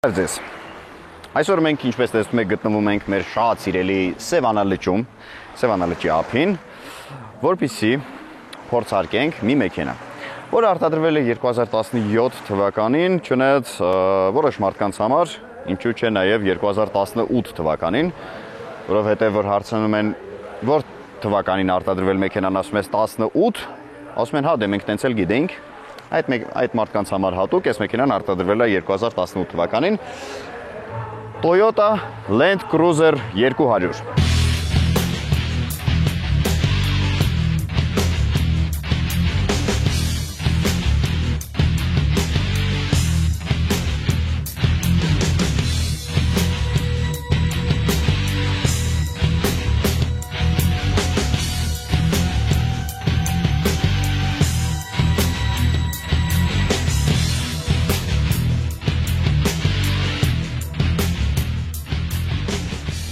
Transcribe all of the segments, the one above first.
Ձեզ այսօր մենք ինչպես տեսնում եք գտնվում ենք մեր շատ սիրելի Սևանալճում, Սևանալճի ափին, որպեսզի փորձարկենք մի մեքենա, որը արտադրվել է 2017 թվականին, չնայած որոշ մարդկանց համար, ինչու՞ չէ նաև 2018 թվականին, որովհետև որ հարցնում են որ թվականին արտադրվել մեքենան, ասում ես 18, ասում են հա դե մենք տենց էլ գիտենք, այդ մարդկանց համար հատուկ այս մեքենան արտադրվել է 2018 թվականին Toyota Land Cruiser 200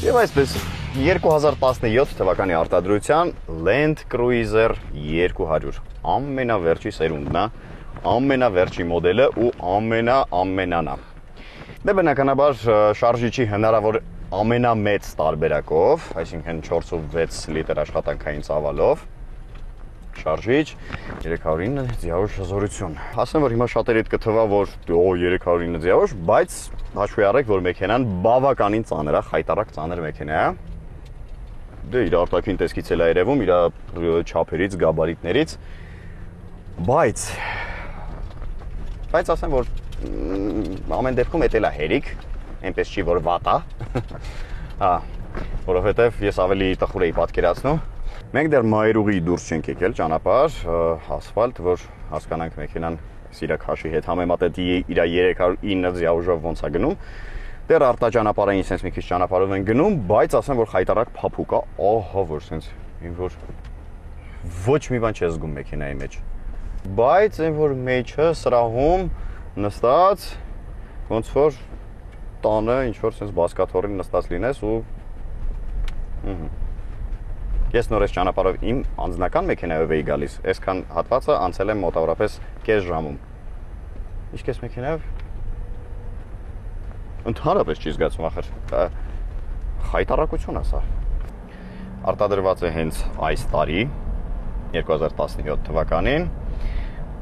Եվ այսպես 2017 թվականի արտադրության Land Cruiser 200 ամենավերջի սերունդն է, ամենավերջի մոդելը ու ամենանն է։ Դե բնականաբար շարժիչի հնարավոր ամենամեծ տարբերակով, այսինքն 4.6 լիտր աշխատանքային ծավալով շարժիչ 309 ձիավոշ հզորություն։ Ասեմ որ հիմա շատերիդ կթվա որ 309 ձիավոշ, բայց հաշվի առեք որ մեքենան բավականին ծանր է, խայտարակ ծանր մեքենա է։ Դե իր արտաքին տեսքից էլ է երևում, իր չափերից, գաբարիտներից, բայց ասեմ որ ամեն դեպքում էդ էլ է հերիք, այնպես չի որ վատ է։ Հա, որովհետև ես ավելի տխուր էի պատկերացնում։ Մենք դեռ մայրուղի դուրս չենք եկել ճանապարհ, ասֆալտ, որ հասկանանք մեքենան սիրակաշի հետ համեմատել իր 309 ձիավժով ոնց է գնում։ Դեռ արտաճանապարհային sense մի քիչ ճանապարհով են գնում, բայց ասեմ որ խայտարակ փափուկ է, ահա որ sense ինչ որ ոչ մի բան չես զգում մեքենայի մեջ։ Բայց այն որ մեջը սրահում նստած ոնց որ տանը ինչ որ sense բասկաթոռին նստած լինես ու Ես նորից ճանապարհով իմ անձնական մեքենայով էի գալիս, այսքան հատվածը անցել եմ մոտավորապես կես ժամում։ Իսկ այս մեքենայով ընդհանրապես չի զգացում ախր խայտարակություն է սա։ Արտադրված է հենց այս տարի 2017 թվականին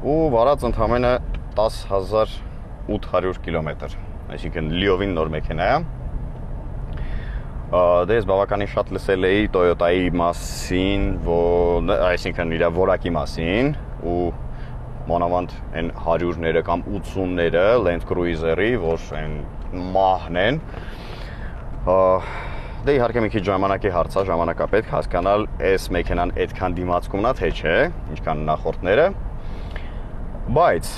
ու վարած ընդամենը 10800 կիլոմետր, այսինքն լիովին նոր մեքենա է։ Դե ես բավականին շատ լսել էի Toyota-ի մասին, այսինքն իր որակի մասին ու մանավանդ այն 100-ները կամ 80-ները Land Cruiser-ի, որ այն մահն են։ Դե իհարկե մի քիչ ժամանակի հարց է, ժամանակա պետք հասկանալ այս մեքենան այդքան դիմացկումն է, թե չէ, ինչքան նախորդները։ Բայց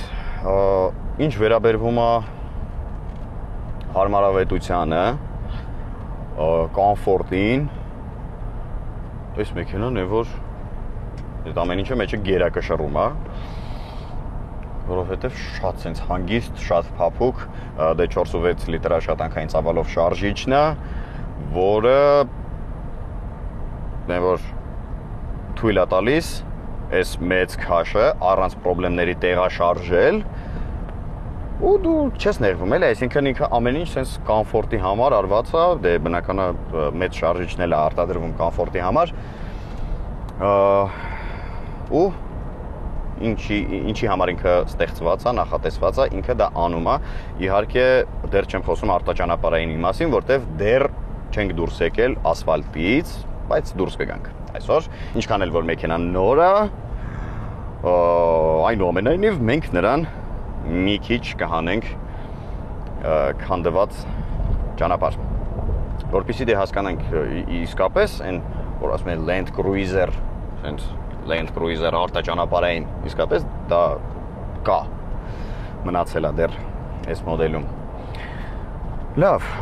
ինչ վերաբերվում է հարմարավետությանը, կոմֆորտին, այս մեքենան է որ այդ ամեն ինչը մեջը գերակշռում է, որովհետև շատ sense հանգիստ, շատ փափուկ, դե 4.6 լիտր աշխատանքային ծավալով շարժիչն է, որը որ թույլ է տալիս այս մեծ քաշը առանց խնդիրների տեղաշարժել ու դու չես նեղվում էլի, այսինքն ինքը ամեն ինչ sense կոմֆորտի համար արված է, դե բնական է մեծ շարժիչն էլ է արտադրվում կոմֆորտի համար, ու ինչի համար ինքը ստեղծված է, նախատեսված է, ինքը դա անում է, իհարկե դեռ չեմ խոսում արտաճանապարհային մասին, որտեվ դեռ չենք դուրս եկել ասֆալտից, բայց դուրս կգանք այսօր, ինչքան էլ որ մեքենան նոր է, այնուամենայնիվ մենք նրան մի քիչ կհանենք քանդված ճանապարհ, որպեսզի դե հասկանանք իսկապես այն որ ասում են Land Cruiser, sense Land Cruiser արտաճանապարհային, իսկապես դա կա մնացել է դեռ այս մոդելում։ Լավ,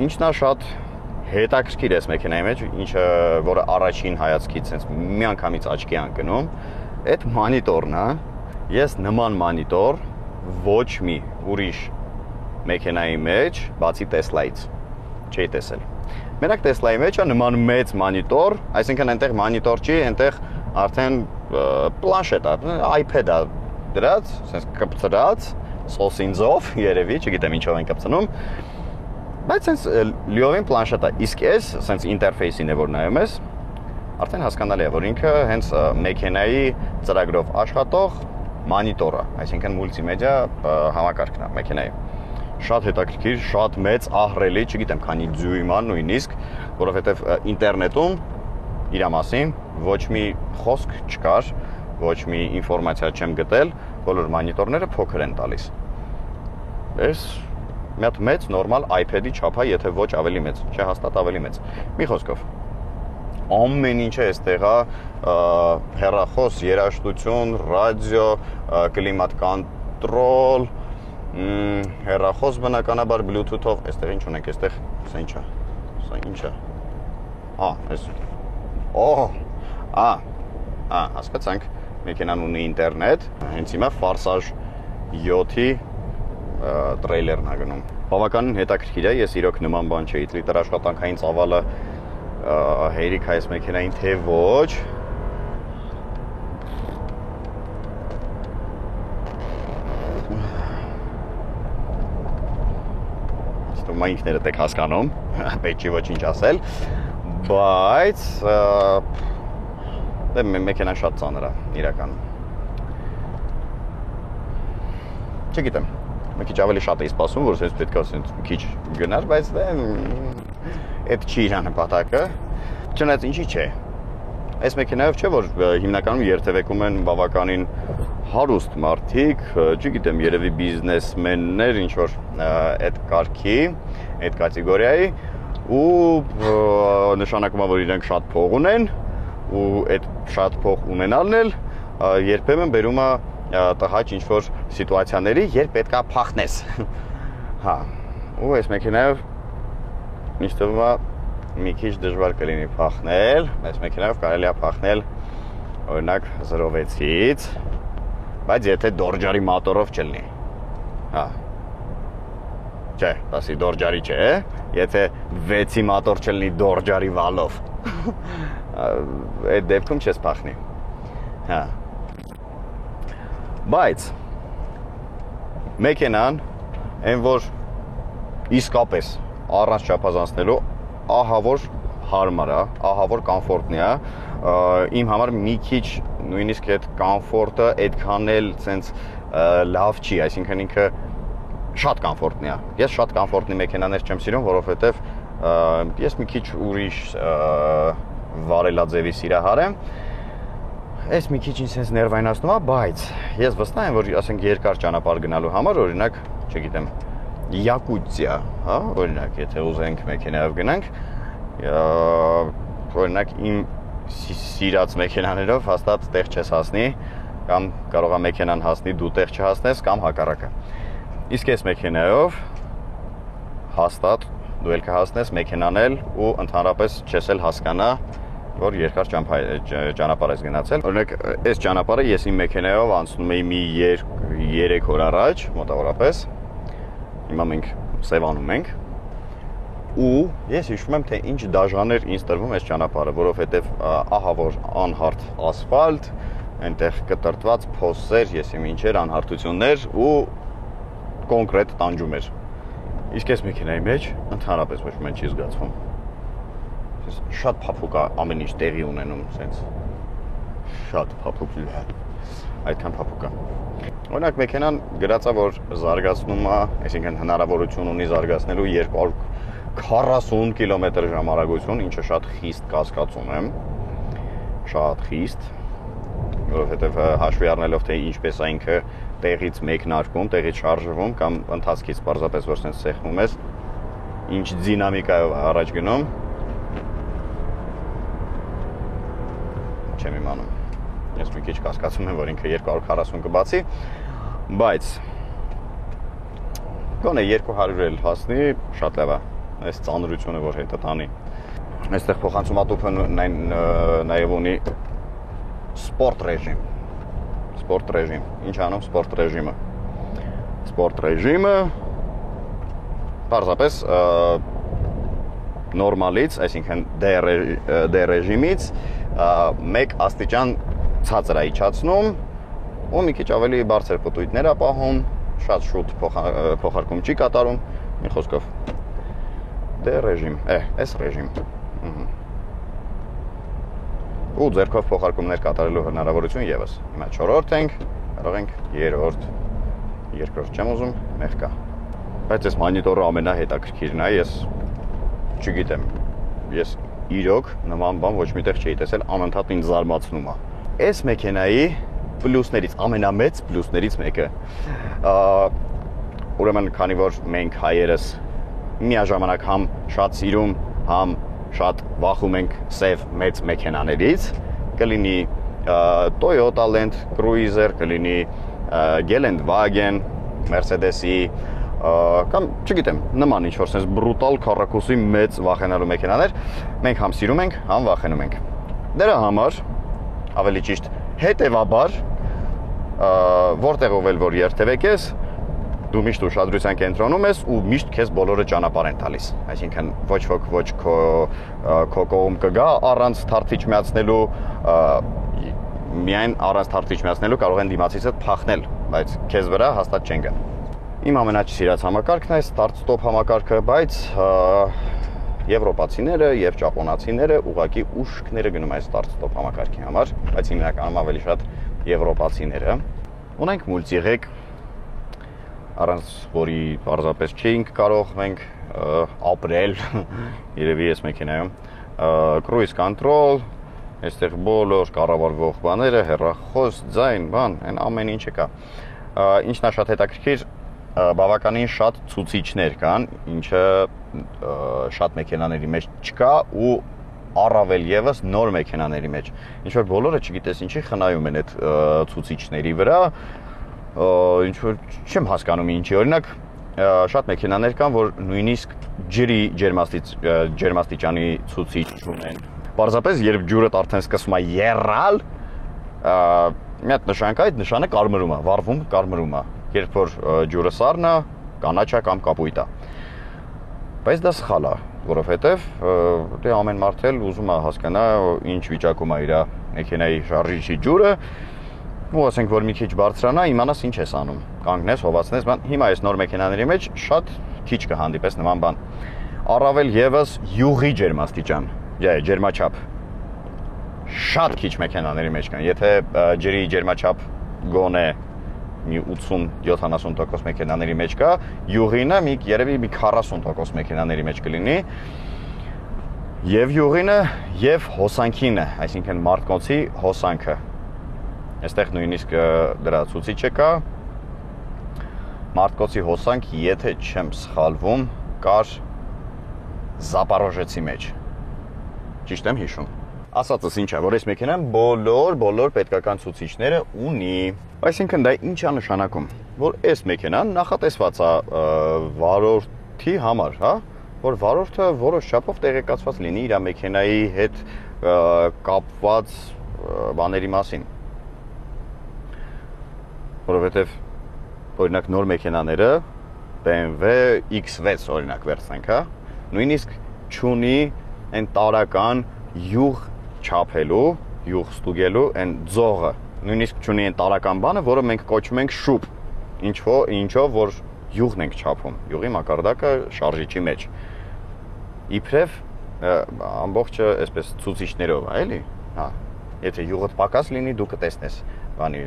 ինչն է շատ հետաքրքիր էս մեքենայի մեջ, ինչը որը առաջին հայացքից sense միանգամից աչքի ընկնում, այդ մոնիտորն է։ Ես նման մոնիտոր ոչ մի ուրիշ մեքենայի մեջ, բացի Tesla-ից, չէի տեսել։ Մենակ Tesla-ի մեջ է նման մեծ մոնիտոր, այսինքն այնտեղ մոնիտոր չի, այնտեղ արդեն պլանշետ է, iPad է դրած, sense կպցրած, սոսինձով, երևի, չգիտեմ ինչով են կպցնում։ Բայց sense լիովին պլանշետ է։ Իսկ էս sense ինտերֆեյսին է որ նայում ես, արդեն հասկանալի է, որ ինքը հենց մեքենայի ծրագրով աշխատող մոնիտոր է, այսինքն մուլտիմեդիա համակարգն է մեքենայի։ Շատ հետաքրքիր, շատ մեծ, ահռելի, չգիտեմ քանի դյույմ է նույնիսկ, որովհետև ինտերնետում իր մասին ոչ մի խոսք չկար, ոչ մի ինֆորմացիա չեմ գտել, բոլոր մոնիտորները փոքր են տալիս։ Էս մի հատ մեծ նորմալ iPad-ի չափ է, եթե ոչ ավելի մեծ, չէ, հաստատ ավելի մեծ։ Մի խոսքով ամեն ինչը այստեղ է, հեռախոս, երաժշտություն, ռադիո, կլիմատ կոնտրոլ, հեռախոս բնականաբար Bluetooth-ով, այստեղ ինչ ունենք, այստեղ սա ինչ է։ Սա ինչ է։ Այս։ Հասկացանք, մեքենան ունի ինտերնետ, հենց հիմա Ֆորսաժ 7-ի տրեյլերն է գնում։ Բավականին հետաքրքիր է, ես իրոք նման բան չէի, լիտր աշխատանքային ծավալը հերիք այս մեքենային թե ոչ։ Ստում ինքներդ եք հասկանում, պետք չի ոչինչ ասել, բայց մեքենան շատ ծանր է, իրականում։ Չգիտեմ, մի քիչ ավելի շատ էի սպասում, որ սենց պետք է ասենց մի քիչ գնար, բայց այդ չի իր նպատակը, չնայած ինչի չէ։ Այս մեքենայով չէ, որ հիմնականում երթևեկում են բավականին հարուստ մարդիկ, չգիտեմ, երևի բիզնեսմեններ, ինչ որ այդ կարգի, այդ կատեգորիայի ու նշանակում է, որ իրենք շատ փող ունեն ու այդ շատ փող ունենալն էլ երբեմն բերում է տհաճ ինչ-որ սիտուացիաների, երբ պետք է փախնես։ Հա, ու այս մեքենայով ինչ թվում է մի քիչ դժվար կլինի փախնել, այս մեքենայով կարելի է փախնել օրինակ 0.6-ից, բայց եթե դորջարի մոտորով չլինի։ Հա։ Չէ, դասի դորջարի չէ, եթե 6-ի մոտոր չլինի դորջարի վալով։ Այդ դեպքում չես փախնի։ Հա։ Բայց մեքենան այն որ իսկապես առանց չափազանցնելու ահա որ հարմար է, ահա որ կոմֆորտնի է, իմ համար մի քիչ նույնիսկ այդ կոմֆորտը այդքան էլ սենց լավ չի, այսինքն ինքը շատ կոմֆորտնի է։ Ես շատ կոմֆորտնի մեքենաներ չեմ սիրում, որովհետև ես մի քիչ ուրիշ վարելաձևի սիրահար եմ։ Այս մի քիչ ինձ ներվայնացնում է, բայց ես վստահ եմ, որ ասենք երկար ճանապարհ գնալու համար, օրինակ, չգիտեմ, Յակուտիա, հա, օրինակ, եթե ուզենք մեքենայով գնանք, օրինակ իմ սիրած մեքենաներով հաստատ տեղ չես հասնի, կամ կարող է մեքենան հասնի, դու տեղ չհասնես, կամ հակառակը։ Իսկ այս մեքենայով հաստատ դու ել կհասնես մեքենան էլ ու ընդհանրապես չես էլ հասկանա, որ երկար ճանապարհ ես գնացել։ Օրինակ, այս ճանապարհը ես իմ մեքենայով անցնում էի մի 3 օր առաջ, մոտավորապես։ Հիմա մենք Սևանում ենք։ Ու ես հիշում եմ, թե ինչ դաժաներ ինձ տրվում այս ճանապարհը, որովհետև ահա որ անհարթ ասֆալտ, այնտեղ կտրտված փոսեր, ես իմ ինչեր անհարթություններ ու կոնկրետ տանջում էր։ Իսկ այս մեքենայի մեջ ընդհանրապես ոչ մի չի զգացվում։ Շատ փափուկ է ամեն ինչ տեղի ունենում, սենց շատ փափուկ է, այդքան փափուկ է։ Օրինակ մեքենան գրած է, որ զարգացնում է, այսինքն հնարավորություն ունի զարգացնելու 240 կմ/ժ արագություն, ինչը շատ խիստ կասկածում եմ, շատ խիստ, որովհետև հաշվի առնելով թե ինչպես է ինքը տեղից մեկնարկում, տեղից շարժվում կամ ընթացքից պարզապես որ սենց սեղմում ես, ինչ դինամիկայով առաջ գնում, չեմ իմանում։ Ես մի քիչ կասկածում եմ, որ ինքը 240 կբացի, բայց գոնե 200 էլ հասնի, շատ լավ է։ Այս ծանրությունը, որ հետը տանի։ Այստեղ փոխանցումատուփը նաև ունի սպորտ ռեժիմ։ Սպորտ ռեժիմ։ Ինչ անում սպորտ ռեժիմը։ Սպորտ ռեժիմը պարզապես նորմալից, այսինքն D ռեժիմից մեկ աստիճան ցածր է իջացնում ու մի քիչ ավելի բարձր պտույտներ է պահում, շատ շուտ փոխարկում չի կատարում, մի խոսքով։ Դե ռեժիմ, էս ռեժիմ։ Ու ձեռքով փոխարկումներ կատարելու հնարավորություն եւս։ Հիմա 4-րդ ենք, կարող ենք 3-րդ, երկրորդ չեմ ուզում, մեղքա։ Բայց այս մոնիտորը ամենահետաքրքիրն է, ես չգիտեմ։ Ես իրոք նման բան ոչ միտեղ չէի տեսել, անընդհատ ինձ զարմացնում է։ Այս մեքենայի պլյուսներից, ամենամեծ պլյուսներից մեկը, ուրեմն քանի որ մենք հայերս միաժամանակ համ շատ սիրում, համ շատ վախում ենք սև մեծ մեքենաներից, կլինի Toyota Land Cruiser, կլինի Geländewagen, Mercedes-ի կամ չգիտեմ, նման ինչ-որ sense բրուտալ քառակուսի մեծ վախենալու մեքենաներ, մենք համ սիրում ենք, համ վախենում ենք։ Դրա համար, ավելի ճիշտ, հետևաբար, որտեղով էլ որ երթևեք ես, դու միշտ ուշադրության կենտրոնում ես ու միշտ քեզ բոլորը ճանապարհ են տալիս։ Այսինքն ոչ ոք ոչ քո կողմ կգա առանց թարթիչ միացնելու, միայն առանց թարթիչ միացնելու կարող են դիմացիցդ փախնել, բայց քեզ վրա հաստատ չեն գա։ Իմ ամենաչսիրած համակարգն է start-stop համակարգը, բայց եվրոպացիները եւ ճապոնացիները ուղակի ուշքները գնում են start-stop համակարգի համար, բայց հիմնականում ավելի շատ եվրոպացիները։ Ունենք մուլտիղեկ, առանց որի պարզապես չէինք կարող մենք ապրել, երևի ես մեքենայում, cruise control, այստեղ բոլոր կառավարվող բաները, հեռախոս, ձայն, բան, այն ամեն ինչը կա։ Ինչն է շատ հետաքրքիր, բավականին շատ ցուցիչներ կան, ինչը շատ մեքենաների մեջ չկա ու առավել եւս նոր մեքենաների մեջ։ Ինչ որ բոլորը չգիտես ինչի խնայում են այդ ցուցիչների վրա, ինչ որ չեմ հասկանում ինչի, օրինակ շատ մեքենաներ կան, որ նույնիսկ ջրի ջերմաստիճանի ցուցիչ ունեն։ Պարզապես երբ ջուրը արդեն սկսում է եռալ, մի հատ նշան կա, այդ նշանը կարմրում է, վառվում կարմրում է։ Երբ որ ջուրը սառն է, կանաչ է կամ կապույտ է։ Բայց դա սխալ է, որովհետև դե ամեն մարդ էլ ուզում է հասկանա ինչ վիճակում է իր մեքենայի շարժիչի ջուրը, ու ասենք որ մի քիչ բարձրանա, իմանաս ինչ ես անում։ Կանգնես, հովացնես, բան։ Հիմա այս նոր մեքենաների մեջ շատ քիչ կհանդիպես նման բան։ Առավել եւս յուղի ջերմաստիճան, ջերմաչափ։ Շատ քիչ մեքենաների մեջ կան։ Եթե ջրի ջերմաչափ գոնե մի 80-70% մեքենաների մեջ կա, յուղինը երևի մի 40% մեքենաների մեջ կլինի։ Եվ յուղինը, եւ հոսանքինը, այսինքն մարդկոցի հոսանքը։ Այստեղ նույնիսկ դրա ցուցիչը կա։ Մարդկոցի հոսանք, եթե չեմ սխալվում, կար Զապարոժեցի մեջ։ Ճիշտ եմ հիշում։ Ասածս ինչ է, որ այս մեքենան բոլոր պետքական ցուցիչները ունի։ Այսինքն դա ինչ է նշանակում, որ այս մեքենան նախատեսված է վարորդի համար, հա, որ վարորդը որոշ չափով տեղեկացված լինի իր մեքենայի հետ կապված բաների մասին։ Որովհետև օրինակ նոր մեքենաները BMW X6 օրինակ վերցնենք, հա, նույնիսկ չունի այն տարական յուղ չափելու, յուղ ստուգելու այն ձողը, նույնիսկ չունի այն տարական բանը, որը մենք կոչում ենք շուպ, ինչով որ յուղն ենք չափում, յուղի մակարդակը շարժիչի մեջ։ Իբրև ամբողջը այսպես ցուցիչներով է, էլի, հա, եթե յուղդ պակաս լինի, դու կտեսնես բանի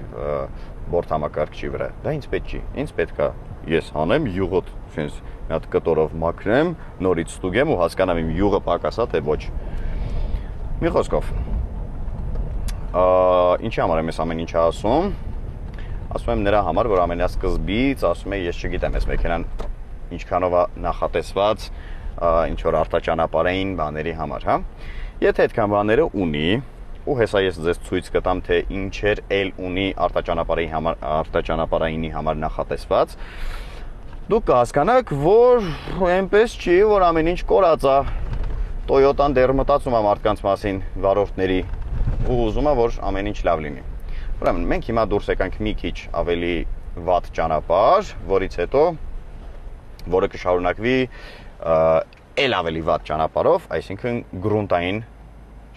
բորտամակարգչի վրա։ Դա ինձ պետք չի, ինձ պետք է ես հանեմ յուղոտ, sense մի հատ կտորով մաքրեմ, նորից ստուգեմ ու հասկանամ իմ յուղը պակաս է թե ոչ։ Մի խոսքով, ինչի համար եմ ես ամեն ինչը ասում։ Ասում եմ նրա համար, որ ամենասկզբից ասում եմ, ես չգիտեմ, այս մեքենան ինչքանով է նախատեսված ինչ որ արտաճանապարհային բաների համար, հա։ Եթե այդքան բաները ունի, ու հեսա ես ձեզ ցույց կտամ, թե ինչեր էլ ունի արտաճանապարհայինի համար նախատեսված, դուք կհասկանաք, որ այնպես չի, որ ամեն ինչ կորած է։ Toyota-ն դեռ մտածում է մարդկանց մասին, վարորդների, ու ուզում է, որ ամեն ինչ լավ լինի։ Ուրեմն մենք հիմա դուրս եկանք մի քիչ ավելի վատ ճանապարհ, որից հետո որը կշարունակվի էլ ավելի վատ ճանապարհով, այսինքն գրունտային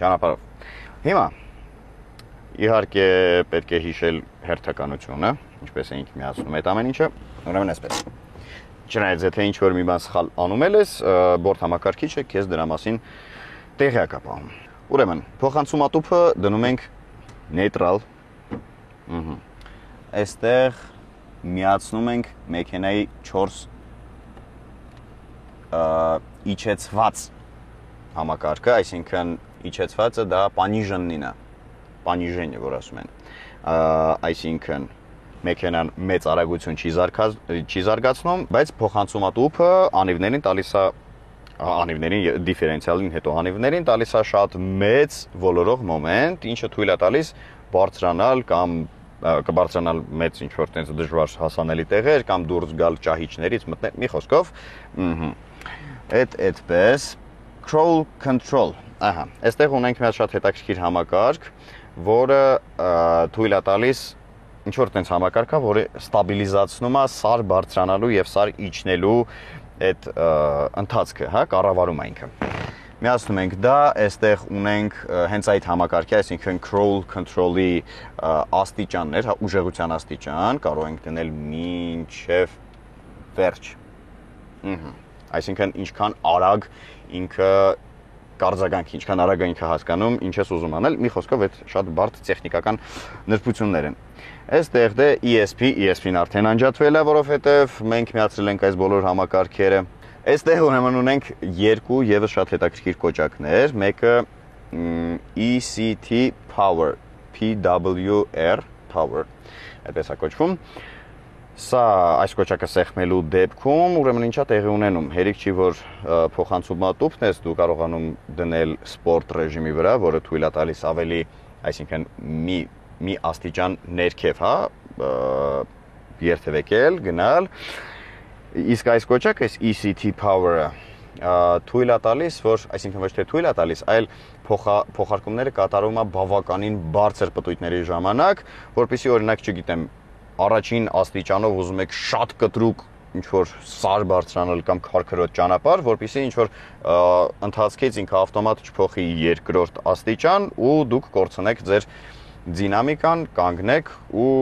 ճանապարհով։ Հիմա իհարկե պետք է հիշել հերթականությունը, ինչպես էինք միացնում այդ ամեն ինչը։ Ուրեմն այսպես։ Չնայած եթե ինչ-որ մի բան սխալ անում ես, բորդ համակարգիչը քեզ դրա մասին տեղյակ է պահում։ Ուրեմն, փոխանցումատուփը դնում ենք նեյտրալ։ Այստեղ միացնում ենք մեքենայի 4 իջեցված համակարգը, այսինքն իջեցվածը դա պանիժենին է, պանիժենը, որ ասում են, այսինքն մեքենան մեծ արագություն չի զարգացնում, բայց փոխանցումատուփը անիվներին տալիս է, անիվներին դիֆերենցիալին հետո անիվներին տալիս է շատ մեծ ոլորող մոմենտ, ինչը թույլ է տալիս բարձրանալ կամ կբարձրանալ մեծ ինչ-որ տենց դժվար հասանելի տեղեր կամ դուրս գալ ճահիճներից մտնել, մի խոսքով, այդպես crawl control, ահա, այստեղ ունենք մի հատ շատ հետաքրքիր համակարգ, որը թույլ է տալիս ինչ-որ տենց համակարգ է, որը ստաբիլիզացնում է սար բարձրանալու եւ սար իջնելու այդ ընթացքը, հա, կառավարում է ինքը։ Միացնում ենք դա, այստեղ ունենք հենց այդ համակարգի, այսինքն crawl control-ի աստիճաններ, ուժեղության աստիճան, կարող ենք դնել մինչև վերջ։ Այսինքն ինչքան արագ ինքը կարձագանքի, ինչքան արագ ինքը հասկանում, ինչ ես ուզում անել, մի խոսքով այդ շատ բարդ տեխնիկական նրբություններ են։ Այստեղ դե ESP-ն արդեն անջատվել է, որովհետև մենք միացրել ենք այս բոլոր համակարգերը։ Այստեղ ուրեմն ունենք երկու եւս շատ հետաքրքիր կոճակներ, մեկը ECT Power, PWR Power, այդպես է կոչվում։ Սա այս կոճակը սեղմելու դեպքում ուրեմն ինչա տեղի ունենում։ Հերիք չի, որ փոխանցումատուփն ես դու կարողանում դնել սպորտ ռեժիմի վրա, որը թույլ է տալիս ավելի, այսինքն մի աստիճան ներքև, հա, երթևեկել, գնալ։ Իսկ այս կոճակը, այս ECT Power-ը թույլ է տալիս, որ, այսինքն ոչ թե թույլ է տալիս, այլ փոխարկումները կատարում է բավականին բարձր պտույտների ժամանակ, որպեսզի օրինակ, չգիտեմ, առաջին աստիճանով ուզում եք շատ կտրուկ ինչ-որ սար բարձրանալ կամ քարքրոտ ճանապարհ, որպեսզի ինչ-որ ընթացքից ինքը ավտոմատ չփոխի երկրորդ աստիճան ու դուք կորցնեք ձեր դինամիկան, կանգնեք ու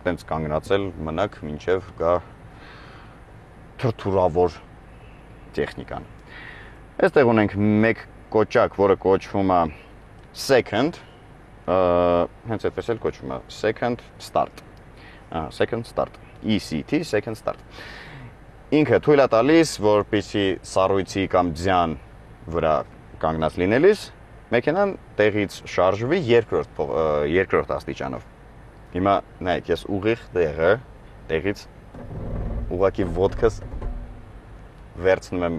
տենց կանգնացել մնաք մինչև գա թրթուրավոր տեխնիկան։ Այստեղ ունենք մեկ կոճակ, որը կոչվում է second, հենց այդպես էլ կոչվում է second start։ Second start, ECT, second start։ Ինքը թույլ է տալիս, որպեսզի սառույցի կամ ձյան վրա կանգնած լինելիս, մեքենան տեղից շարժվի երկրորդ աստիճանով։ Հիմա նայեք, ես ուղիղ տեղից ուղղակի ոտքս վերցնում եմ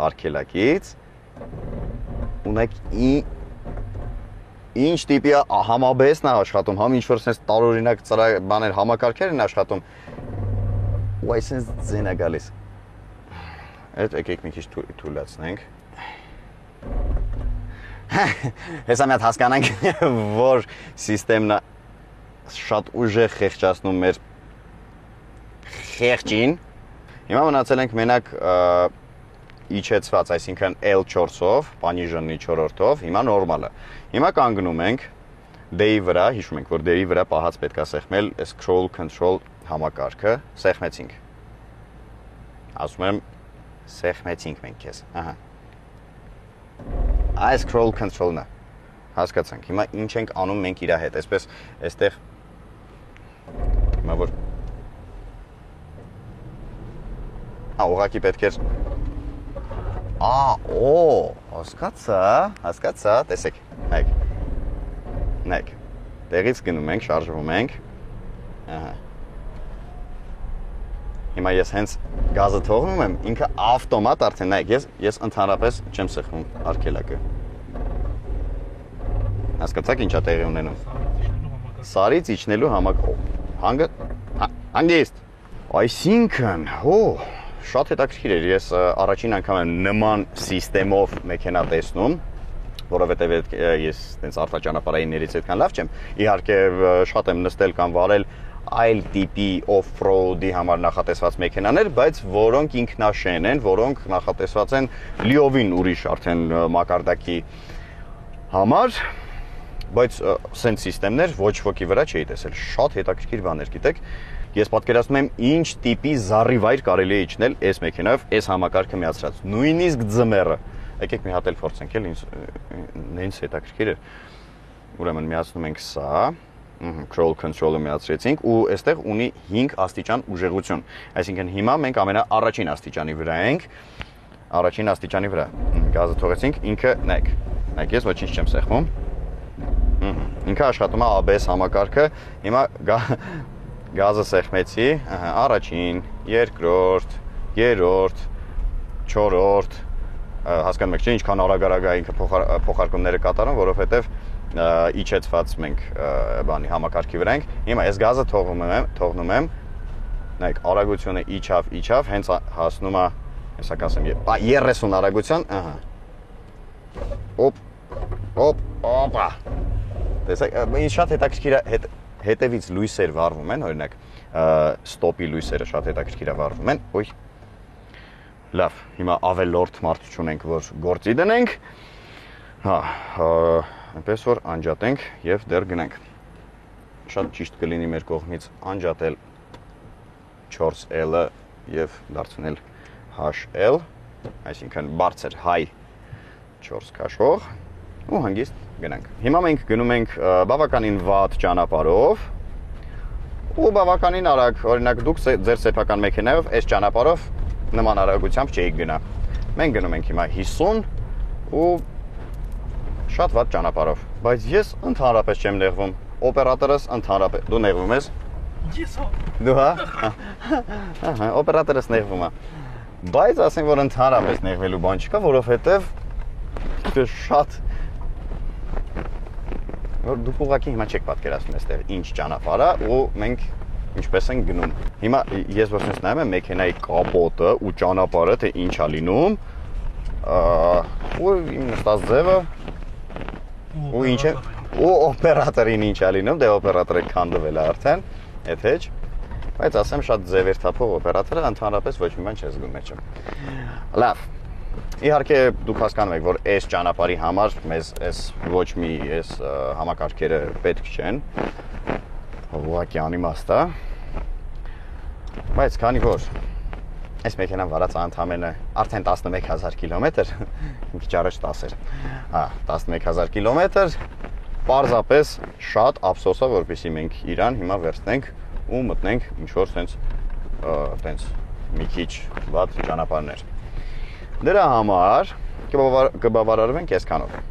արգելակից, ունեք ինչ տիպի համաբեսն է աշխատում, համ ինչ-որ սենց տարօրինակ բաներ համակարգեր են աշխատում, ու այսենց ձեն է գալիս։ Այդ եկեք մի քիչ թույլացնենք։ Հեսա մի հատ հասկանանք, որ սիստեմն շատ ուժեղ խեղճացնում մեր խեղճին։ Հիմա մնացել ենք մենակ իջեցված, այսինքն L4-ով, պանիժենի 4-ով, հիմա նորմալը։ Հիմա կանգնում ենք D-ի վրա, հիշում ենք, որ D-ի վրա պահած պետք է սեղմել այս crawl control համակարգը, սեղմեցինք։ Ասում եմ, սեղմեցինք մենք քեզ, ահա։ Այս crawl control-ն է, հասկացանք, հիմա ինչ ենք անում մենք իրա հետ, այսպես, այստեղ, հիմա որ, ուղղակի պետք էր, հասկացա, տեսեք, նայք, տեղից գնում ենք, շարժվում ենք, հիմա ես հենց գազը թողնում եմ, ինքը ավտոմատ արդեն, նայք, ես ընդհանրապես չեմ սեղմում արգելակը, հասկացաք ինչա տեղի ունենում, սարից իջնելու հանգիստ, այսինքն, շատ հետաքրքիր էր, ես առաջին անգամ եմ նման սիստեմով մեքենա տեսնում, որովհետև ես տենց արտաճանապարհայիններից այդքան լավ չեմ, իհարկե շատ եմ նստել կամ վարել այլ տիպի off-road-ի համար նախատեսված մեքենաներ, բայց որոնք ինքնաշեն են, որոնք նախատեսված են լիովին ուրիշ արդեն մակարդակի համար, բայց սենց սիստեմներ ոչ ոքի վրա չէի տեսել, շատ հետաքրքիր բաներ, գիտեք, ես պատկերացնում եմ ինչ տիպի զառիվայր կարելի է իջնել այս մեքենայով, այս համակարգը միացրած։ Նույնիսկ ձմեռը։ Եկեք մի հատ էլ փորձենք, էլ ինձ հետաքրքիր է։ Ուրեմն միացնում ենք սա, crawl control-ը միացրեցինք ու այստեղ ունի 5 աստիճան ուժեղություն։ Այսինքն հիմա մենք ամենաառաջին աստիճանի վրա ենք։ Առաջին աստիճանի վրա։ Գազը թողեցինք, ինքը նայեք, ես ոչինչ չեմ սեղմում։ Ինքը աշխատում է ABS համակարգը։ Հիմա գազը սեղմեցի, առաջին, երկրորդ, երրորդ, չորրորդ, հասկանում եք, չէ՞, ինչքան արագ-արագ է ինքը փոխարկումները կատարում, որովհետև իջեցված մենք բանի համակարգի վրա ենք։ Հիմա այս գազը թողնում եմ, նայեք, արագությունը իջավ, հենց հասնում է, հեսա կասեմ, 30 արագության, օպա։ Տեսեք, ինձ շատ հետաքրքիր է, հետևից լույսեր վառվում են, օրինակ, ստոպի լույսերը շատ հետաքրքիր է վառվում են, ոյ, լավ, հիմա ավելորդ մարդ չունենք, որ գործի դնենք, այնպես որ անջատենք և դեռ գնենք, շատ ճիշտ կլինի մեր կողմից անջատել 4L-ը և դարձնել HL, այսինքն բարձր հայ 4 քաշող, ու հանգիստ գնանք։ Հիմա մենք գնում ենք բավականին վատ ճանապարհով ու բավականին արագ, օրինակ դուք ձեր սեփական մեքենայով այս ճանապարհով նման արագությամբ չէիք գնա։ Մենք գնում ենք հիմա 50 ու շատ վատ ճանապարհով, բայց ես ընդհանրապես չեմ նեղվում։ Օպերատորս ընդհանրապես դու նեղվում ես։ Ես հա։ Դու հա։ Օպերատորս նեղվում է։ Բայց ասենք որ ընդհանրապես նեղվելու բան չկա, որովհետև դե շատ որ դուք ուղղակի հիմա չեք պատկերացնում այստեղ ինչ ճանապարհ է ու մենք ինչպես ենք գնում։ Հիմա ես ոչ միայն նայում եմ մեքենայի կապոտը ու ճանապարհը թե ինչ է լինում, ու իմ նստած ձևը ու ինչ է ու օպերատորին ինչ է լինում, դե օպերատորը քանդվել է արդեն, այդ հեչ, բայց ասեմ շատ ձևերթափող օպերատորը ընդհանրապես ոչ մի բան չես զգում մեջը։ Լավ։ Իհարկե դուք հասկանում եք, որ այս ճանապարհի համար մեզ այս ոչ մի այս համակարգերը պետք չեն։ Ուղղակի անիմաստ է։ Բայց քանի որ այս մեքենան վարած ընդամենը արդեն 11000 կիլոմետր, մի քիչ առաջ 10 էր։ 11000 կիլոմետր, պարզապես շատ ափսոս է, որպեսզի մենք իրան հիմա վերցնենք ու մտնենք ինչ որ տենց մի քիչ վատ ճանապարհներ։ Դրա համար կբավարարվենք այսքանով։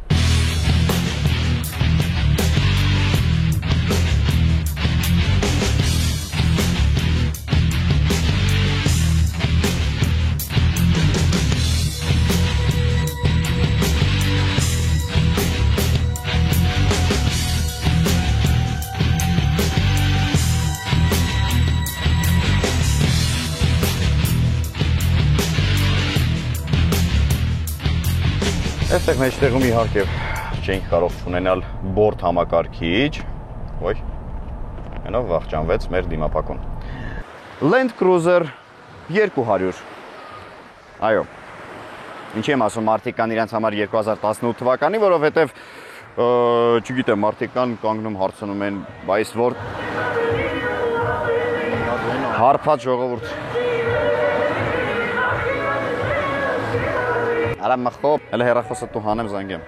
Այստեղ մեջտեղում իհարկե չենք կարող ունենալ բորդ համակարգիչ, ոյ, այնով վախճանվեց մեր դիմապակուն։ Land Cruiser 200, այո, ինչի եմ ասում մարդիկ կան իրանց համար 2018 թվականի, որովհետև, չգիտեմ, մարդիկ կան կանգնում հարցնում են, բայց որ հարփած ժողովուրդ Արա մխոպ, հələ հեռախոսը դու հանեմ զանգեմ։